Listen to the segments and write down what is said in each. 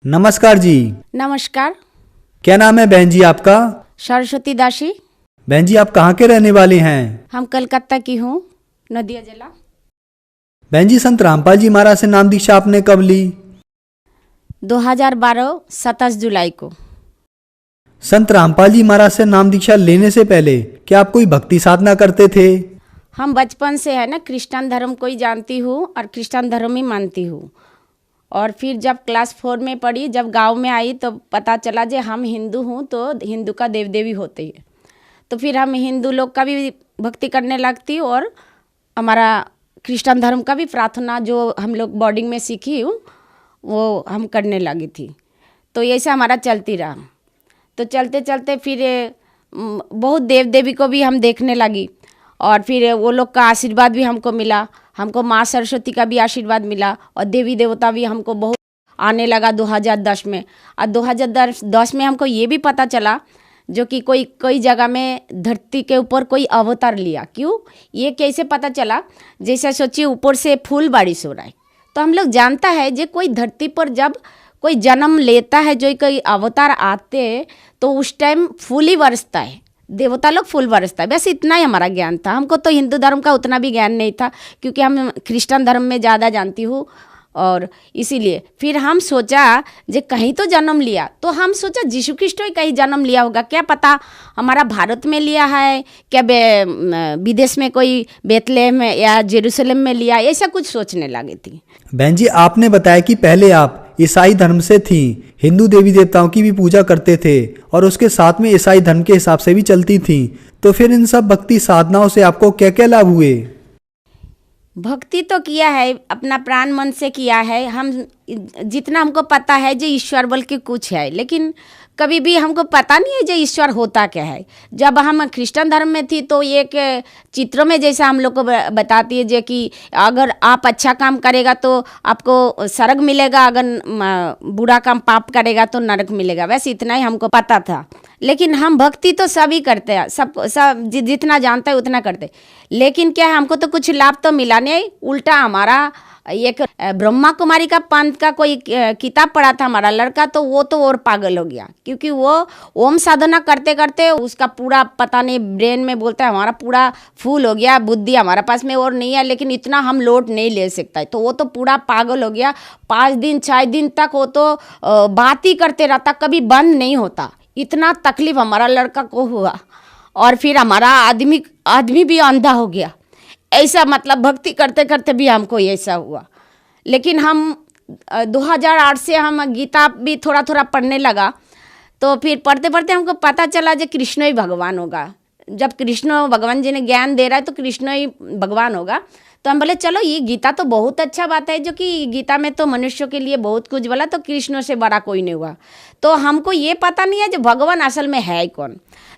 नमस्कार जी। नमस्कार। क्या नाम है बहन जी आपका? सरस्वती दासी। बहन जी आप कहाँ के रहने वाले हैं? हम कलकत्ता की हूँ, नदिया जिला। बहन जी संत रामपाल जी महाराज से नाम दीक्षा आपने कब ली? 2012 27 जुलाई को। संत रामपाल जी महाराज से नाम दीक्षा लेने से पहले क्या आप कोई भक्ति साधना करते थे? हम बचपन से है ना क्रिश्चियन धर्म को ही जानती हूँ और क्रिश्चियन धर्म ही मानती हूँ। और फिर जब क्लास 4 में पढ़ी, जब गांव में आई तो पता चला जे हम हिंदू हूँ तो हिंदू का देव देवी होते हैं। तो फिर हम हिंदू लोग का भी भक्ति करने लगती और हमारा क्रिश्चियन धर्म का भी प्रार्थना जो हम लोग बोर्डिंग में सीखी हूँ वो हम करने लगी थी। तो ऐसे हमारा चलती रहा। तो चलते चलते फिर बहुत देव देवी को भी हम देखने लगी और फिर वो लोग का आशीर्वाद भी हमको मिला। हमको माँ सरस्वती का भी आशीर्वाद मिला और देवी देवता भी हमको बहुत आने लगा 2010 में। और 2010 में हमको ये भी पता चला जो कि कोई जगह में धरती के ऊपर कोई अवतार लिया। क्यों, ये कैसे पता चला? जैसे सोचिए ऊपर से फूल बारिश हो रहा है तो हम लोग जानता है जो कोई धरती पर जब कोई जन्म लेता है, जो कोई अवतार आते हैं तो उस टाइम फूल ही बरसता है, देवता लोग फूल बरसता है। बस इतना ही हमारा ज्ञान था। हमको तो हिंदू धर्म का उतना भी ज्ञान नहीं था क्योंकि हम क्रिश्चियन धर्म में ज़्यादा जानती हूँ। और इसीलिए फिर हम सोचा जे कहीं तो जन्म लिया, तो हम सोचा यीशु क्रिस्ट ही कहीं जन्म लिया होगा। क्या पता हमारा भारत में लिया है, क्या विदेश में कोई बेथलेहम में या जेरूसलम में लिया, ऐसा कुछ सोचने लगी थी। बहन जी आपने बताया कि पहले आप ईसाई धर्म से थी, हिंदू देवी देवताओं की भी पूजा करते थे और उसके साथ में ईसाई धर्म के हिसाब से भी चलती थी। तो फिर इन सब भक्ति साधनाओं से आपको क्या क्या लाभ हुए? भक्ति तो किया है, अपना प्राण मन से किया है। हम जितना हमको पता है जो ईश्वर बोल के कुछ है, लेकिन कभी भी हमको पता नहीं है जो ईश्वर होता क्या है। जब हम क्रिश्चियन धर्म में थी तो एक चित्रों में जैसा हम लोग को बताती है जो कि अगर आप अच्छा काम करेगा तो आपको स्वर्ग मिलेगा, अगर बुरा काम पाप करेगा तो नरक मिलेगा। वैसे इतना ही हमको पता था। लेकिन हम भक्ति तो सभी करते हैं, सब जितना जानता है उतना करते। लेकिन क्या है, हमको तो कुछ लाभ तो मिला नहीं, उल्टा हमारा एक ब्रह्मा कुमारी का पंथ का कोई किताब पढ़ा था हमारा लड़का, तो वो तो और पागल हो गया क्योंकि वो ओम साधना करते करते उसका पूरा पता नहीं ब्रेन में बोलता है हमारा पूरा फूल हो गया, बुद्धि हमारा पास में और नहीं है, लेकिन इतना हम लोड नहीं ले सकता है। तो वो तो पूरा पागल हो गया। 5 दिन 6 दिन तक वो तो बात ही करते रहता, कभी बंद नहीं होता। इतना तकलीफ हमारा लड़का को हुआ और फिर हमारा आदमी भी अंधा हो गया। ऐसा मतलब भक्ति करते करते भी हमको ऐसा हुआ। लेकिन हम 2008 से हम गीता भी थोड़ा थोड़ा पढ़ने लगा। तो फिर पढ़ते पढ़ते हमको पता चला जो कृष्ण ही भगवान होगा। जब कृष्ण भगवान जी ने ज्ञान दे रहा है तो कृष्ण ही भगवान होगा। तो हम बोले चलो ये गीता तो बहुत अच्छा बात है, जो कि गीता में तो मनुष्यों के लिए बहुत कुछ बोला, तो कृष्ण से बड़ा कोई नहीं हुआ। तो हमको ये पता नहीं है जो भगवान असल में है कौन।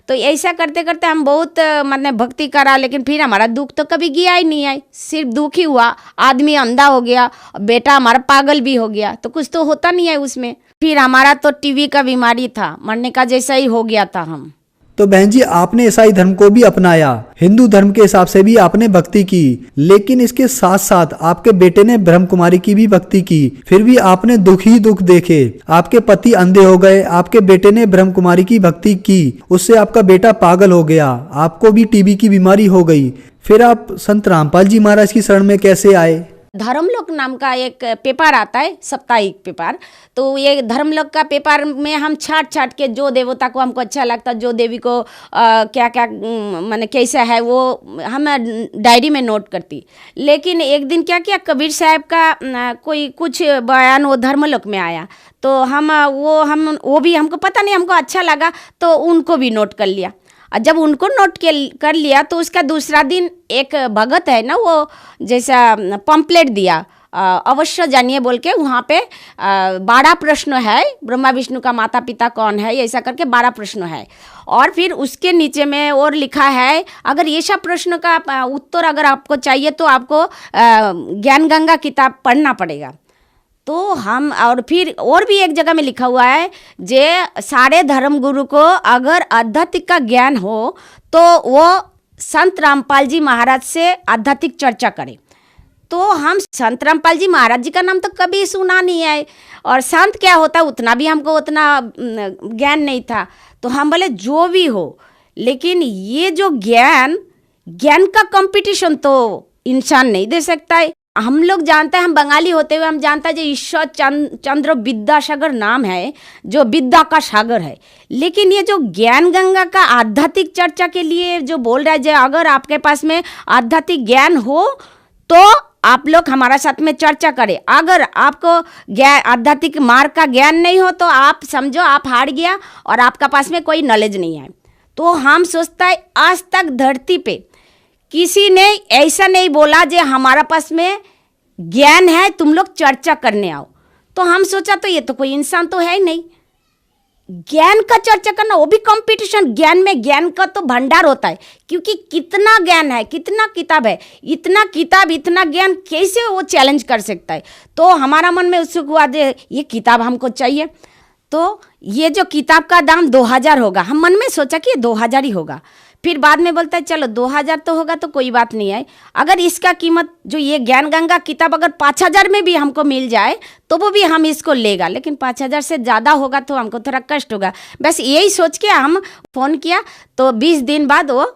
तो ऐसा करते करते हम बहुत मतलब भक्ति करा, लेकिन फिर हमारा दुख तो कभी गया ही नहीं है, सिर्फ दुख ही हुआ। आदमी अंधा हो गया, बेटा हमारा पागल भी हो गया, तो कुछ तो होता नहीं है उसमें। फिर हमारा तो टीवी का बीमारी था, मरने का जैसा ही हो गया था हम। तो बहन जी आपने ईसाई धर्म को भी अपनाया, हिंदू धर्म के हिसाब से भी आपने भक्ति की, लेकिन इसके साथ साथ आपके बेटे ने ब्रह्म कुमारी की भी भक्ति की, फिर भी आपने दुख ही दुख देखे। आपके पति अंधे हो गए, आपके बेटे ने ब्रह्म कुमारी की भक्ति की, उससे आपका बेटा पागल हो गया, आपको भी टीबी की बीमारी हो गई। फिर आप संत रामपाल जी महाराज की शरण में कैसे आए? धर्मलोक नाम का एक पेपर आता है, साप्ताहिक पेपर। तो ये धर्मलोक का पेपर में हम छाट के जो देवता को हमको अच्छा लगता, जो देवी को क्या क्या माने कैसा है वो हम डायरी में नोट करती। लेकिन एक दिन क्या किया, कबीर साहब का कोई कुछ बयान वो धर्मलोक में आया, तो हम वो भी हमको पता नहीं, हमको अच्छा लगा तो उनको भी नोट कर लिया। और जब उनको नोट कर लिया तो उसका दूसरा दिन एक भगत है ना, वो जैसा पंपलेट दिया, अवश्य जानिए बोल के। वहाँ पे 12 प्रश्न है, ब्रह्मा विष्णु का माता पिता कौन है, ऐसा करके 12 प्रश्न है। और फिर उसके नीचे में और लिखा है अगर ये सब प्रश्न का उत्तर अगर आपको चाहिए तो आपको ज्ञान गंगा किताब पढ़ना पड़ेगा। तो हम और फिर और भी एक जगह में लिखा हुआ है जे सारे धर्म गुरु को अगर आध्यात्मिक का ज्ञान हो तो वो संत रामपाल जी महाराज से आध्यात्मिक चर्चा करें। तो हम संत रामपाल जी महाराज जी का नाम तो कभी सुना नहीं है, और संत क्या होता है उतना भी हमको उतना ज्ञान नहीं था। तो हम बोले जो भी हो, लेकिन ये जो ज्ञान का कंपटीशन तो इंसान नहीं दे सकता है। हम लोग जानते हैं, हम बंगाली होते हुए हम जानते हैं जो ईश्वर चंद्र विद्यासागर नाम है, जो विद्या का सागर है। लेकिन ये जो ज्ञान गंगा का आध्यात्मिक चर्चा के लिए जो बोल रहा है, जो अगर आपके पास में आध्यात्मिक ज्ञान हो तो आप लोग हमारा साथ में चर्चा करें। अगर आपको आध्यात्मिक मार्ग का ज्ञान नहीं हो तो आप समझो आप हार गया और आपका पास में कोई नॉलेज नहीं है। तो हम सोचता है आज तक धरती पे किसी ने ऐसा नहीं बोला जो हमारा पास में ज्ञान है तुम लोग चर्चा करने आओ। तो हम सोचा तो ये तो कोई इंसान तो है ही नहीं, ज्ञान का चर्चा करना, वो भी कंपटीशन। ज्ञान में ज्ञान का तो भंडार होता है, क्योंकि कितना ज्ञान है, कितना किताब है, इतना किताब इतना ज्ञान कैसे वो चैलेंज कर सकता है। तो हमारा मन में उत्सुक हुआ ये किताब हमको चाहिए। तो ये जो किताब का दाम 2000 होगा, हम मन में सोचा कि 2000 ही होगा। फिर बाद में बोलता है चलो 2000 तो होगा तो कोई बात नहीं है, अगर इसका कीमत जो ये ज्ञान गंगा किताब अगर 5000 में भी हमको मिल जाए तो वो भी हम इसको लेगा, लेकिन 5000 से ज़्यादा होगा तो हमको थोड़ा कष्ट होगा। बस यही सोच के हम फ़ोन किया। तो 20 दिन बाद वो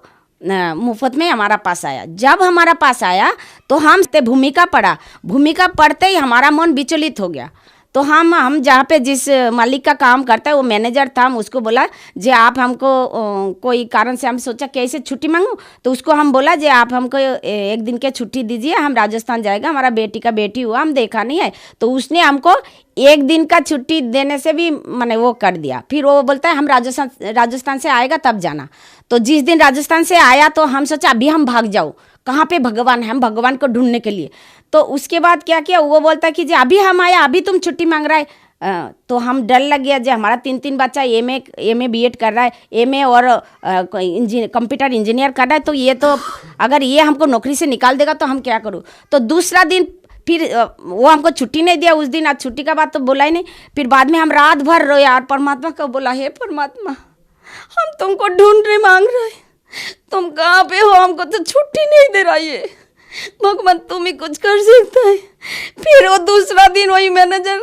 मुफ्त में हमारा पास आया। जब हमारा पास आया तो हम भूमिका पढ़ा। भूमिका पढ़ते ही हमारा मन विचलित हो गया। तो हम जहाँ पे जिस मालिक का काम करता है वो मैनेजर था, हम उसको बोला जे आप हमको कोई कारण से हम सोचा कैसे छुट्टी मांगूं। तो उसको हम बोला जे आप हमको 1 दिन के छुट्टी दीजिए, हम राजस्थान जाएगा, हमारा बेटी का बेटी हुआ, हम देखा नहीं है। तो उसने हमको 1 दिन का छुट्टी देने से भी मैंने वो कर दिया। फिर वो बोलता है हम राजस्थान से आएगा तब जाना। तो जिस दिन राजस्थान से आया तो हम सोचा अभी हम भाग जाओ, कहाँ पे भगवान है, हम भगवान को ढूंढने के लिए। तो उसके बाद क्या किया, वो बोलता है कि जी अभी हम आया, अभी तुम छुट्टी मांग रहा है। तो हम डर लग गया, जो हमारा 3 बच्चा एमए बीएड कर रहा है, एमए और कंप्यूटर इंजीनियर कर रहा है। तो ये तो अगर ये हमको नौकरी से निकाल देगा तो हम क्या करूँ। तो दूसरा दिन फिर वो हमको छुट्टी नहीं दिया उस दिन। आज छुट्टी का बात तो बोला ही नहीं। फिर बाद में हम रात भर रोए और परमात्मा को बोला, हे परमात्मा हम तुमको ढूंढ रहे, मांग रहे, तुम कहाँ पे हो, हमको तो छुट्टी नहीं दे रहा है, भगवान तुम ही कुछ कर सकता है। फिर वो दूसरा दिन वही मैनेजर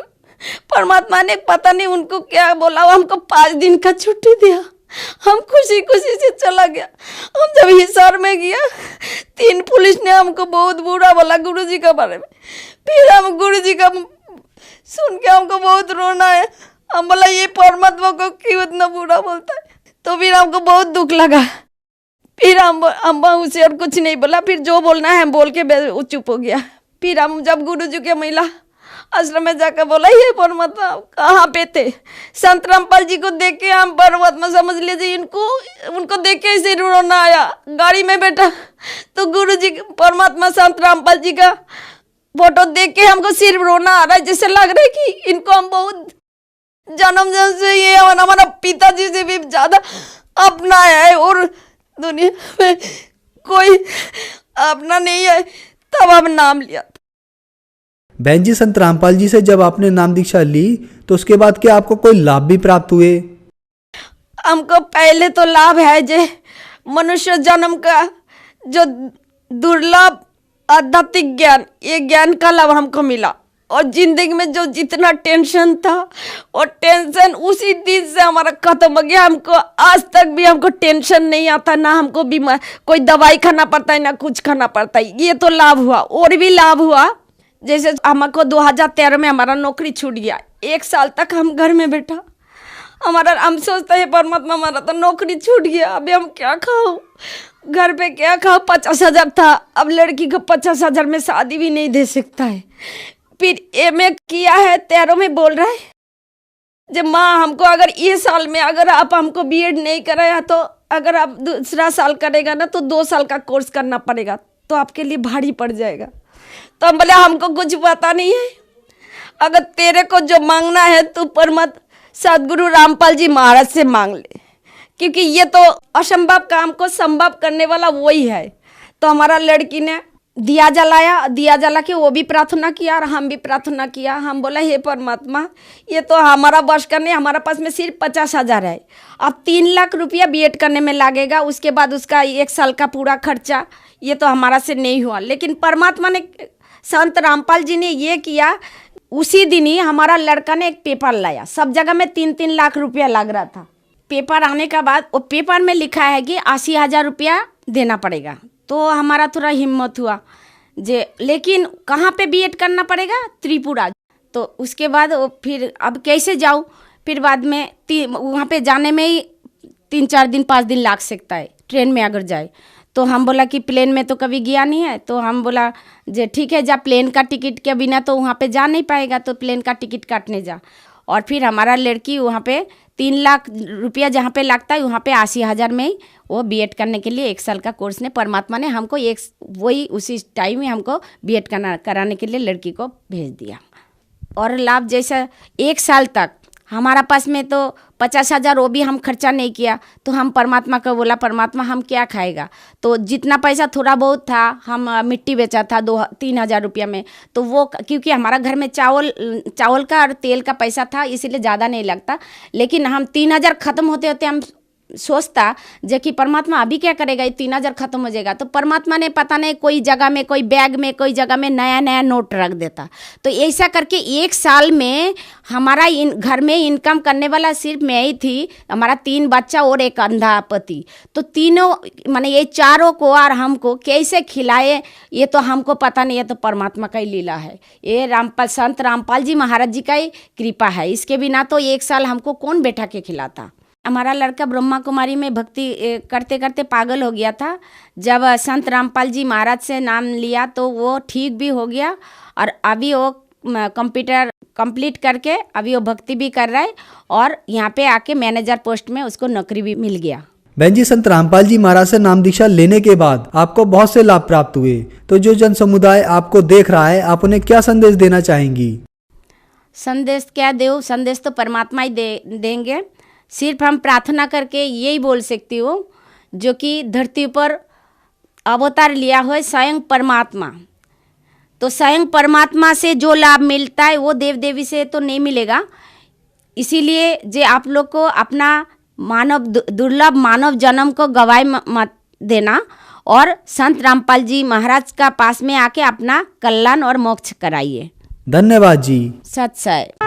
परमात्मा ने पता नहीं उनको क्या बोला, वो हमको 5 दिन का छुट्टी दिया। हम खुशी खुशी से चला गया। हम जब हिसार में गया 3 पुलिस ने हमको बहुत बुरा बोला गुरुजी के बारे में। फिर हम गुरुजी का सुन के हमको बहुत रोना है। हम बोला ये परमात्मा को क्यों इतना बुरा बोलता है। तो फिर हमको बहुत दुख लगा। फिर हम उसे और कुछ नहीं बोला। फिर जो बोलना है हम बोल के चुप हो गया। फिर हम जब गुरुजी के महिला आश्रम में जाकर बोला ये परमात्मा कहाँ पे थे। संत रामपाल जी को देख के हम परमात्मा समझ लीजिए, उनको देख के इसे रोना आया। गाड़ी में बैठा तो गुरुजी परमात्मा संत रामपाल जी का फोटो देख के हमको सिर्फ रोना आ रहा है। जैसे लग रहा है कि इनको हम बहुत जन्म से ये हमारा पिताजी से भी ज्यादा अपनाया है और दुनिया में कोई अपना नहीं है। तब हम नाम लिया। बहन जी, संत रामपाल जी से जब आपने नाम दीक्षा ली तो उसके बाद क्या आपको कोई लाभ भी प्राप्त हुए? हमको पहले तो लाभ है जो मनुष्य जन्म का जो दुर्लभ आध्यात्मिक ज्ञान, ये ज्ञान का लाभ हमको मिला। और जिंदगी में जो जितना टेंशन था और टेंशन उसी दिन से हमारा खत्म हो गया। हमको आज तक भी हमको टेंशन नहीं आता, ना हमको बीमार कोई दवाई खाना पड़ता है ना कुछ खाना पड़ता है। ये तो लाभ हुआ। और भी लाभ हुआ, जैसे हमको 2013 में हमारा नौकरी छूट गया। 1 साल तक हम घर में बैठा। हम सोचते हैं परमात्मा हमारा तो नौकरी छूट गया, अभी हम क्या खाओ, घर पे क्या खाओ। 50,000 था, अब लड़की को 50,000 में शादी भी नहीं दे सकता है। फिर एमए किया है 13 में बोल रहा है जब माँ हमको अगर ये साल में अगर आप हमको बीएड नहीं कराया तो अगर आप दूसरा साल करेगा ना तो 2 साल का कोर्स करना पड़ेगा, तो आपके लिए भारी पड़ जाएगा। तो हम बोले हमको कुछ पता नहीं है, अगर तेरे को जो मांगना है तू परमत सदगुरु रामपाल जी महाराज से मांग ले, क्योंकि ये तो असंभव काम को संभव करने वाला वही है। तो हमारा लड़की ने दिया जला के वो भी प्रार्थना किया और हम भी प्रार्थना किया। हम बोला हे परमात्मा ये तो हमारा बस का नहीं, हमारा पास में सिर्फ 50,000 है। अब 3 लाख रुपया बीएड करने में लगेगा, उसके बाद उसका 1 साल का पूरा खर्चा, ये तो हमारा से नहीं हुआ। लेकिन परमात्मा ने संत रामपाल जी ने ये किया, उसी दिन ही हमारा लड़का ने एक पेपर लाया। सब जगह में 3-3 लाख रुपया लग रहा था। पेपर आने का बाद वो पेपर में लिखा है कि 80,000 रुपया देना पड़ेगा। तो हमारा थोड़ा हिम्मत हुआ जे, लेकिन कहाँ पे बीएड करना पड़ेगा? त्रिपुरा। तो उसके बाद फिर अब कैसे जाऊँ? फिर बाद में वहाँ पे जाने में ही 3-4 दिन 5 दिन लग सकता है ट्रेन में अगर जाए। तो हम बोला कि प्लेन में तो कभी गया नहीं है, तो हम बोला जे ठीक है जा, प्लेन का टिकट के बिना तो वहाँ पे जा नहीं पाएगा, तो प्लेन का टिकट काटने जा। और फिर हमारा लड़की वहाँ पे 3 लाख रुपया जहाँ पे लगता है वहाँ पे 80,000 में ही वो बीएड करने के लिए 1 साल का कोर्स ने परमात्मा ने हमको वही उसी टाइम में हमको बीएड कराने के लिए लड़की को भेज दिया। और लाभ जैसा 1 साल तक हमारा पास में तो 50,000 वो भी हम खर्चा नहीं किया। तो हम परमात्मा को बोला, परमात्मा हम क्या खाएगा? तो जितना पैसा थोड़ा बहुत था, हम मिट्टी बेचा था 2-3 हज़ार रुपया में। तो वो क्योंकि हमारा घर में चावल का और तेल का पैसा था, इसीलिए ज़्यादा नहीं लगता। लेकिन हम 3,000 ख़त्म होते होते हम सोचता जो कि परमात्मा अभी क्या करेगा, ये 3,000 खत्म हो जाएगा। तो परमात्मा ने पता नहीं कोई जगह में, कोई बैग में, कोई जगह में नया नया नोट रख देता। तो ऐसा करके 1 साल में हमारा घर में इनकम करने वाला सिर्फ मैं ही थी, हमारा 3 बच्चा और एक अंधा पति। तो तीनों माने ये चारों को और हमको कैसे खिलाए ये तो हमको पता नहीं है, तो परमात्मा का ही लीला है। ये संत रामपाल जी महाराज जी का ही कृपा है। इसके बिना तो 1 साल हमको कौन बैठा के खिलाता। हमारा लड़का ब्रह्मा कुमारी में भक्ति करते करते पागल हो गया था। जब संत रामपाल जी महाराज से नाम लिया तो वो ठीक भी हो गया, और अभी वो कंप्यूटर कंप्लीट करके अभी वो भक्ति भी कर रहा है, और यहाँ पे आके मैनेजर पोस्ट में उसको नौकरी भी मिल गया। बहन जी, संत रामपाल जी महाराज से नाम दीक्षा लेने के बाद आपको बहुत से लाभ प्राप्त हुए, तो जो जन समुदाय आपको देख रहा है, आप उन्हें क्या संदेश देना चाहेंगी? संदेश क्या दूँ? संदेश तो परमात्मा ही देंगे। सिर्फ हम प्रार्थना करके यही बोल सकती हूँ, जो कि धरती पर अवतार लिया हो स्वयं परमात्मा। तो स्वयं परमात्मा से जो लाभ मिलता है वो देव देवी से तो नहीं मिलेगा। इसीलिए जे आप लोग को अपना दुर्लभ मानव जन्म को गवाए मत देना, और संत रामपाल जी महाराज का पास में आके अपना कल्याण और मोक्ष कराइए। धन्यवाद जी। सत साई।